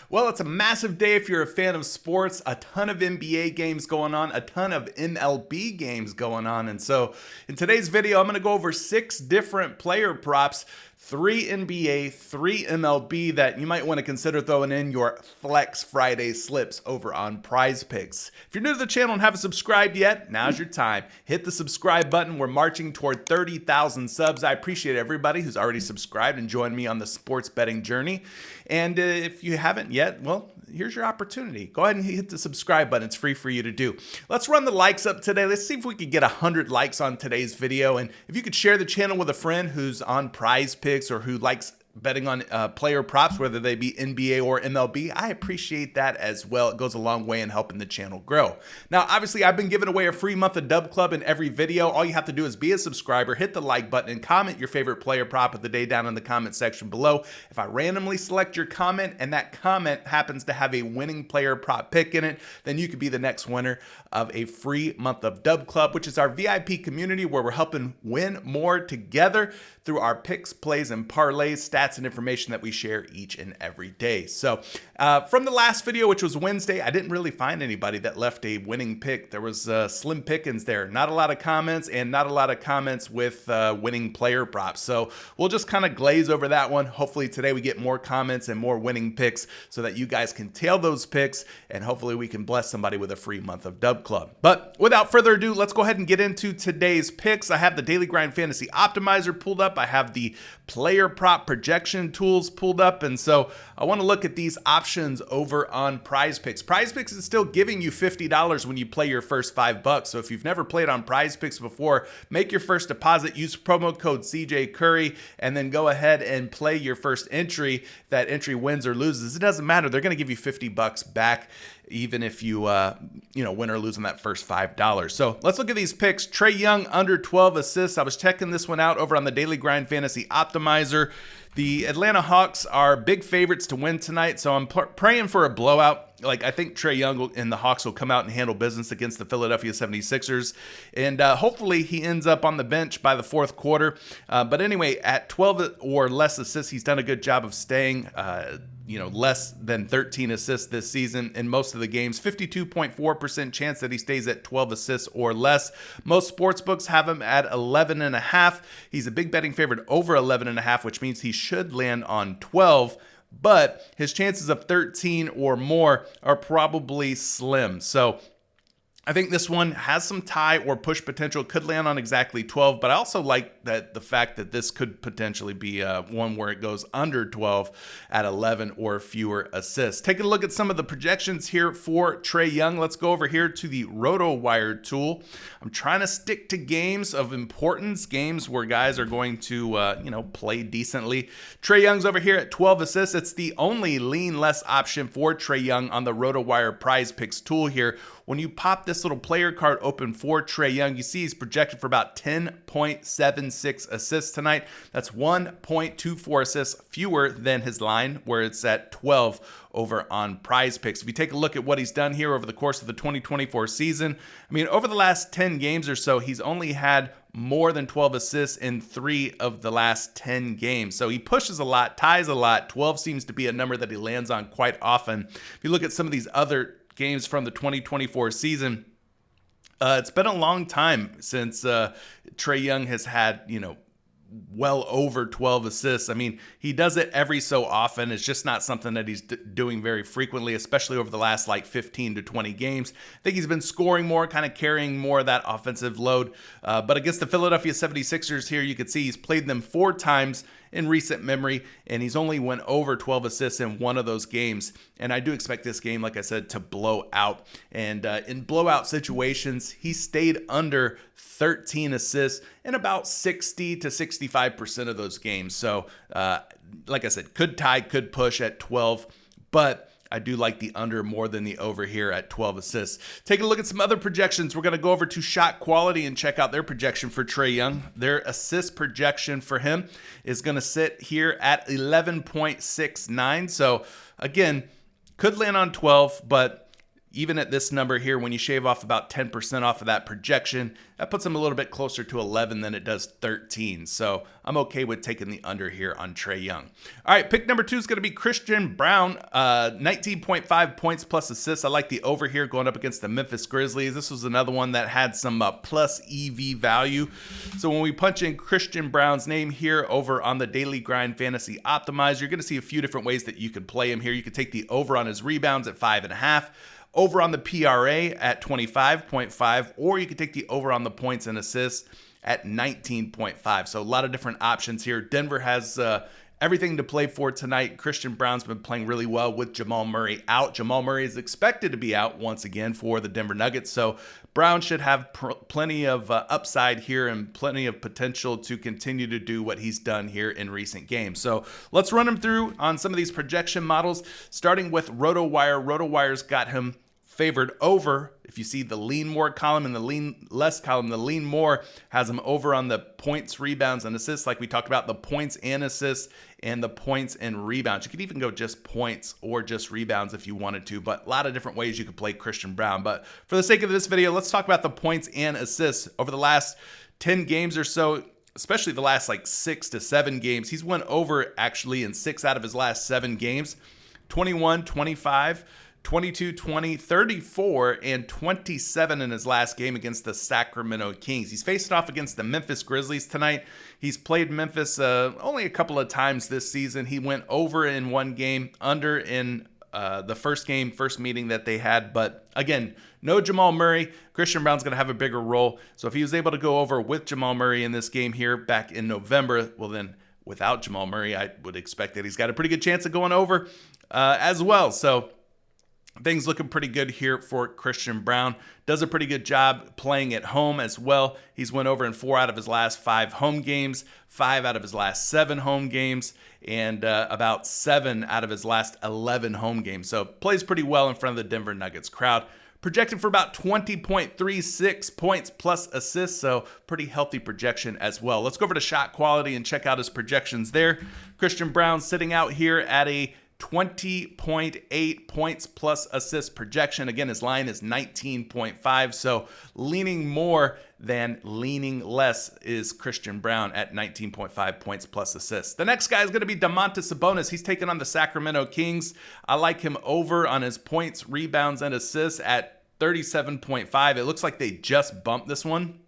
Well, it's a massive day if you're a fan of sports. A ton of NBA games going on, a ton of MLB games going on. And so in today's video, I'm going to go over 6 different player props, 3 NBA, 3 MLB that you might want to consider throwing in your Flex Friday slips over on PrizePicks. If you're new to the channel and haven't subscribed yet, now's your time. Hit the subscribe button. We're marching toward 30,000 subs. I appreciate everybody who's already subscribed and joined me on the sports betting journey. And if you haven't yet, well, here's your opportunity. Go ahead and hit the subscribe button. It's free for you to do. Let's run the likes up today. Let's see if we could get 100 likes on today's video. And if you could share the channel with a friend who's on PrizePicks or who likes betting on player props, whether they be NBA or MLB, I appreciate that as well. It goes a long way in helping the channel grow. Now, obviously, I've been giving away a free month of Dub Club in every video. All you have to do is be a subscriber, hit the like button, and comment your favorite player prop of the day down in the comment section below. If I randomly select your comment and that comment happens to have a winning player prop pick in it, then you could be the next winner of a free month of Dub Club, which is our VIP community where we're helping win more together through our picks, plays, and parlays, stats, and information that we share each and every day. So from the last video, which was Wednesday, I didn't really find anybody that left a winning pick. There was slim pickings there. Not a lot of comments and not a lot of comments with winning player props. So we'll just kind of glaze over that one. Hopefully today we get more comments and more winning picks so that you guys can tail those picks and hopefully we can bless somebody with a free month of Dub Club. But without further ado, let's go ahead and get into today's picks. I have the Daily Grind Fantasy Optimizer pulled up. I have the player prop projection tools pulled up, and so I want to look at these options over on PrizePicks. PrizePicks is still giving you $50 when you play your first $5. So if you've never played on PrizePicks before, make your first deposit, use promo code CJ Curry, and then go ahead and play your first entry. If that entry wins or loses, it doesn't matter. They're going to give you $50 back, even if you win or lose on that first $5. So let's look at these picks. Trae Young under 12 assists. I was checking this one out over on the Daily Grind Fantasy Optimizer. The Atlanta Hawks are big favorites to win tonight, so I'm praying for a blowout. I think Trae Young and the Hawks will come out and handle business against the Philadelphia 76ers, and hopefully he ends up on the bench by the fourth quarter. But anyway, at 12 or less assists, he's done a good job of staying less than 13 assists this season in most of the games. 52.4% chance that he stays at 12 assists or less. Most sports books have him at 11.5. He's a big betting favorite over 11.5, which means he should land on 12. But his chances of 13 or more are probably slim. So I think this one has some tie or push potential, could land on exactly 12, but I also like that the fact that this could potentially be one where it goes under 12 at 11 or fewer assists. Taking a look at some of the projections here for Trae Young. Let's go over here to the RotoWire tool. I'm trying to stick to games of importance, games where guys are going to, play decently. Trae Young's over here at 12 assists. It's the only lean less option for Trae Young on the RotoWire PrizePicks tool here. When you pop this little player card open for Trae Young, you see he's projected for about 10.76 assists tonight. That's 1.24 assists fewer than his line, where it's at 12 over on PrizePicks. If you take a look at what he's done here over the course of the 2024 season, over the last 10 games or so, he's only had more than 12 assists in 3 of the last 10 games. So he pushes a lot, ties a lot. 12 seems to be a number that he lands on quite often. If you look at some of these other games from the 2024 season, it's been a long time since Trae Young has had, well over 12 assists. He does it every so often. It's just not something that he's doing very frequently, especially over the last 15 to 20 games. I think he's been scoring more, kind of carrying more of that offensive load. But against the Philadelphia 76ers here, you can see he's played them 4 times in recent memory, and he's only went over 12 assists in 1 of those games. And I do expect this game, like I said, to blow out. And in blowout situations, he stayed under 13 assists in about 60 to 65% of those games. So, like I said, could tie, could push at 12, but I do like the under more than the over here at 12 assists. Take a look at some other projections. We're going to go over to Shot Quality and check out their projection for Trae Young. Their assist projection for him is going to sit here at 11.69. So again, could land on 12, but Even at this number here, when you shave off about 10% off of that projection, that puts him a little bit closer to 11 than it does 13. So I'm okay with taking the under here on Trae Young. All right, pick number 2 is going to be Christian Braun, 19.5 points plus assists. I like the over here going up against the Memphis Grizzlies. This was another one that had some plus EV value. So when we punch in Christian Braun's name here over on the Daily Grind Fantasy Optimizer, you're going to see a few different ways that you can play him here. You could take the over on his rebounds at 5.5. Over on the PRA at 25.5, or you could take the over on the points and assists at 19.5. So a lot of different options here. Denver has everything to play for tonight. Christian Braun's been playing really well with Jamal Murray out. Jamal Murray is expected to be out once again for the Denver Nuggets. So Braun should have plenty of upside here and plenty of potential to continue to do what he's done here in recent games. So let's run him through on some of these projection models, starting with RotoWire. RotoWire's got him favored over. If you see the lean more column and the lean less column, the lean more has them over on the points, rebounds, and assists. Like we talked about, the points and assists and the points and rebounds. You could even go just points or just rebounds if you wanted to, but a lot of different ways you could play Christian Braun. But for the sake of this video, let's talk about the points and assists. Over the last 10 games or so, especially the last like 6 to 7 games, he's went over actually in 6 out of his last 7 games. 21, 25, 22, 20, 34, and 27 in his last game against the Sacramento Kings. He's facing off against the Memphis Grizzlies tonight. He's played Memphis only a couple of times this season. He went over in one game, under in the first meeting that they had. But again, no Jamal Murray. Christian Braun's going to have a bigger role. So if he was able to go over with Jamal Murray in this game here back in November, well then without Jamal Murray, I would expect that he's got a pretty good chance of going over as well. So things looking pretty good here for Christian Braun. Does a pretty good job playing at home as well. He's went over in 4 out of his last 5 home games, 5 out of his last 7 home games, and about 7 out of his last 11 home games. So plays pretty well in front of the Denver Nuggets crowd. Projected for about 20.36 points plus assists, so pretty healthy projection as well. Let's go over to shot quality and check out his projections there. Christian Braun sitting out here at a 20.8 points plus assist projection. Again, his line is 19.5, so leaning more than leaning less is Christian Braun at 19.5 points plus assists. The next guy is going to be Domantas Sabonis. He's taking on the Sacramento Kings. I like him over on his points, rebounds, and assists at 37.5. It looks like they just bumped this one,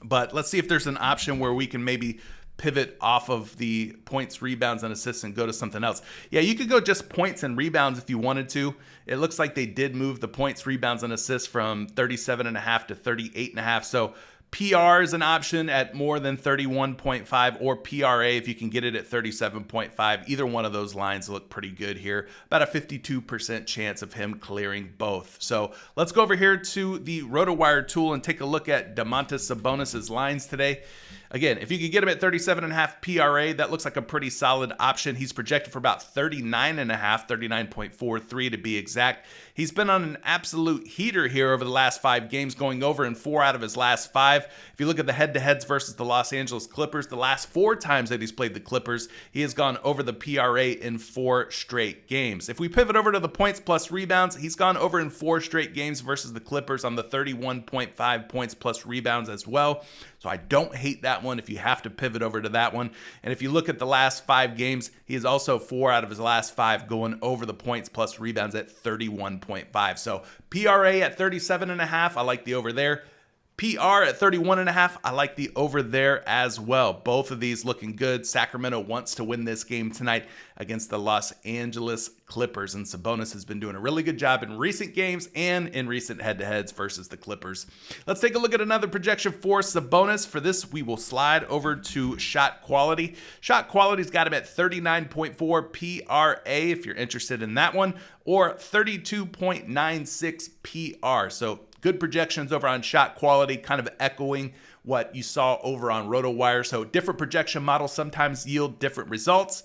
but let's see if there's an option where we can maybe pivot off of the points, rebounds, and assists and go to something else. Yeah, you could go just points and rebounds if you wanted to. It looks like they did move the points, rebounds, and assists from 37.5 to 38.5. So PR is an option at more than 31.5, or PRA if you can get it at 37.5. Either one of those lines look pretty good here. About a 52% chance of him clearing both. So let's go over here to the RotoWire tool and take a look at Domantas Sabonis' lines today. Again, if you could get him at 37.5 PRA, that looks like a pretty solid option. He's projected for about 39.5, 39.43 to be exact. He's been on an absolute heater here over the last 5 games, going over in 4 out of his last 5. If you look at the head-to-heads versus the Los Angeles Clippers, the last 4 times that he's played the Clippers, he has gone over the PRA in 4 straight games. If we pivot over to the points plus rebounds, he's gone over in 4 straight games versus the Clippers on the 31.5 points plus rebounds as well. So I don't hate that one if you have to pivot over to that one. And if you look at the last 5 games, he is also 4 out of his last 5 going over the points plus rebounds at 31.5. So PRA at 37.5, I like the over there. PR at 31.5, I like the over there as well. Both of these looking good. Sacramento wants to win this game tonight against the Los Angeles Clippers, and Sabonis has been doing a really good job in recent games and in recent head-to-heads versus the Clippers. Let's take a look at another projection for Sabonis. For this, we will slide over to shot quality. Shot quality's got him at 39.4 PRA if you're interested in that one, or 32.96 PR. So good projections over on shot quality, kind of echoing what you saw over on RotoWire. So different projection models sometimes yield different results.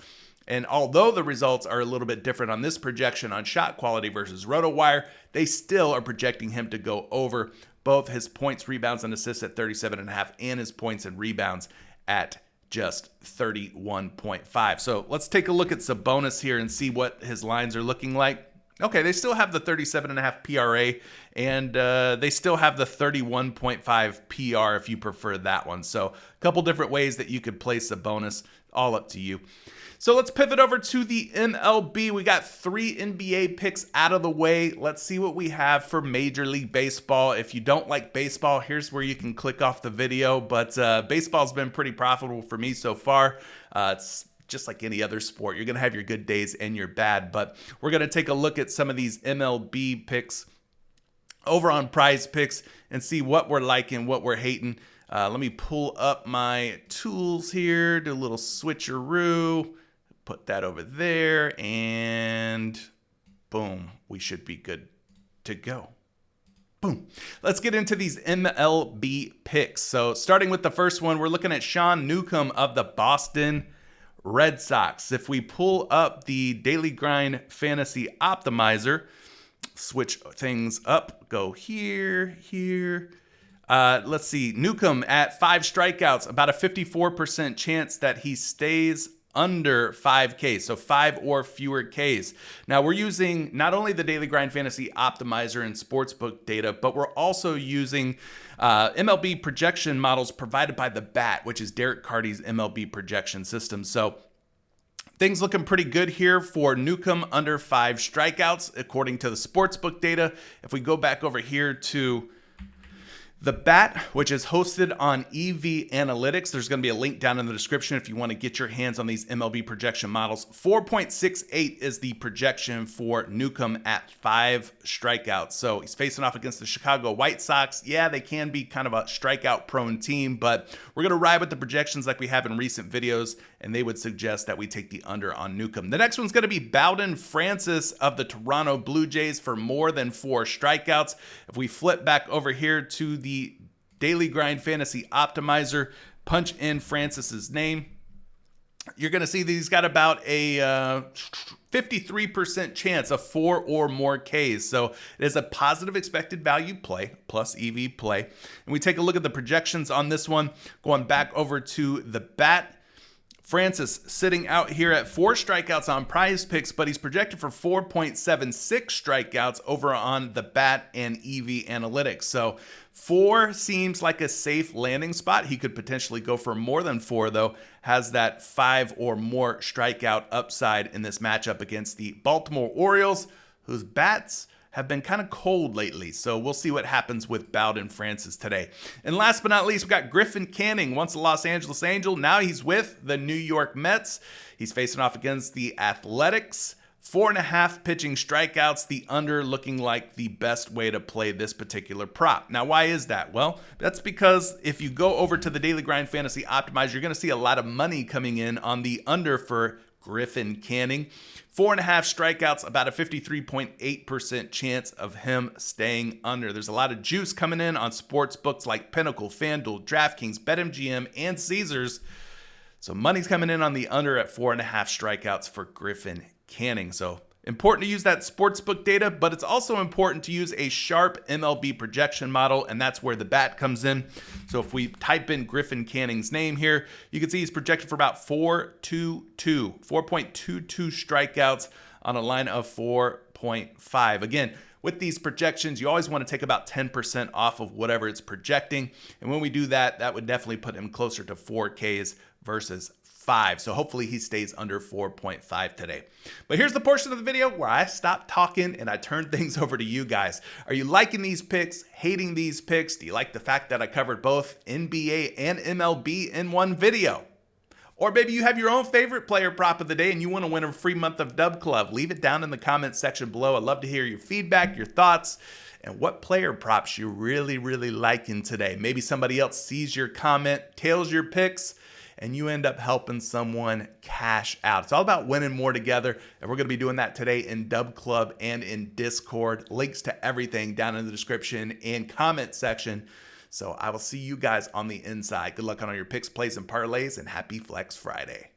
And although the results are a little bit different on this projection on shot quality versus RotoWire, they still are projecting him to go over both his points, rebounds, and assists at 37.5 and his points and rebounds at just 31.5. So let's take a look at Sabonis here and see what his lines are looking like. Okay, they still have the 37.5 PRA, and they still have the 31.5 PR if you prefer that one. So a couple different ways that you could place a bonus, all up to you. So let's pivot over to the MLB. We got 3 NBA picks out of the way. Let's see what we have for Major League Baseball. If you don't like baseball, here's where you can click off the video. But baseball's been pretty profitable for me so far. It's just like any other sport. You're going to have your good days and your bad. But we're going to take a look at some of these MLB picks over on PrizePicks and see what we're liking, what we're hating. Let me pull up my tools here, do a little switcheroo. Put that over there, and boom, we should be good to go. Boom. Let's get into these MLB picks. So starting with the first one, we're looking at Shawn Nukem of the Boston Red Sox. If we pull up the Daily Grind Fantasy Optimizer, switch things up, go here. Let's see, Nukem at 5 strikeouts, about a 54% chance that he stays under 5 Ks, so 5 or fewer Ks. Now we're using not only the Daily Grind Fantasy Optimizer and Sportsbook data, but we're also using MLB projection models provided by the BAT, which is Derek Carty's MLB projection system. So things looking pretty good here for Nukem under 5 strikeouts, according to the Sportsbook data. If we go back over here to the BAT, which is hosted on EV Analytics. There's going to be a link down in the description if you want to get your hands on these MLB projection models. 4.68 is the projection for Nukem at 5 strikeouts. So he's facing off against the Chicago White Sox. Yeah, they can be kind of a strikeout-prone team, but we're going to ride with the projections like we have in recent videos, and they would suggest that we take the under on Nukem. The next one's going to be Bowen Francis of the Toronto Blue Jays for more than 4 strikeouts. If we flip back over here to the Daily Grind Fantasy Optimizer, punch in Francis's name, you're going to see that he's got about a 53% chance of 4 or more Ks. So it is a positive expected value play, plus EV play. And we take a look at the projections on this one, going back over to the BAT. Francis sitting out here at 4 strikeouts on PrizePicks, but he's projected for 4.76 strikeouts over on the BAT and EV Analytics. So 4 seems like a safe landing spot. He could potentially go for more than 4, though. Has that 5 or more strikeout upside in this matchup against the Baltimore Orioles, whose bats have been kind of cold lately. So we'll see what happens with Bowen Francis today. And last but not least, we got Griffin Canning, once a Los Angeles Angel. Now he's with the New York Mets. He's facing off against the Athletics. 4.5 pitching strikeouts, the under looking like the best way to play this particular prop. Now, why is that? Well, that's because if you go over to the Daily Grind Fantasy Optimizer, you're going to see a lot of money coming in on the under for Griffin Canning. 4.5 strikeouts, about a 53.8% chance of him staying under. There's a lot of juice coming in on sports books like Pinnacle, FanDuel, DraftKings, BetMGM, and Caesars. So money's coming in on the under at 4.5 strikeouts for Griffin Canning. So important to use that sportsbook data, but it's also important to use a sharp MLB projection model, and that's where the BAT comes in. So if we type in Griffin Canning's name here, you can see he's projected for about 4.22 strikeouts on a line of 4.5. Again, with these projections, you always want to take about 10% off of whatever it's projecting. And when we do that, that would definitely put him closer to 4Ks versus 5. So hopefully he stays under 4.5 today. But here's the portion of the video where I stop talking and I turn things over to you guys. Are you liking these picks? Hating these picks? Do you like the fact that I covered both NBA and MLB in one video? Or maybe you have your own favorite player prop of the day and you want to win a free month of Dub Club. Leave it down in the comments section below. I'd love to hear your feedback, your thoughts, and what player props you really liking today. Maybe somebody else sees your comment, tails your picks, and you end up helping someone cash out. It's all about winning more together, and we're going to be doing that today in Dub Club and in Discord. Links to everything down in the description and comment section. So I will see you guys on the inside. Good luck on all your picks, plays, and parlays, and happy Flex Friday.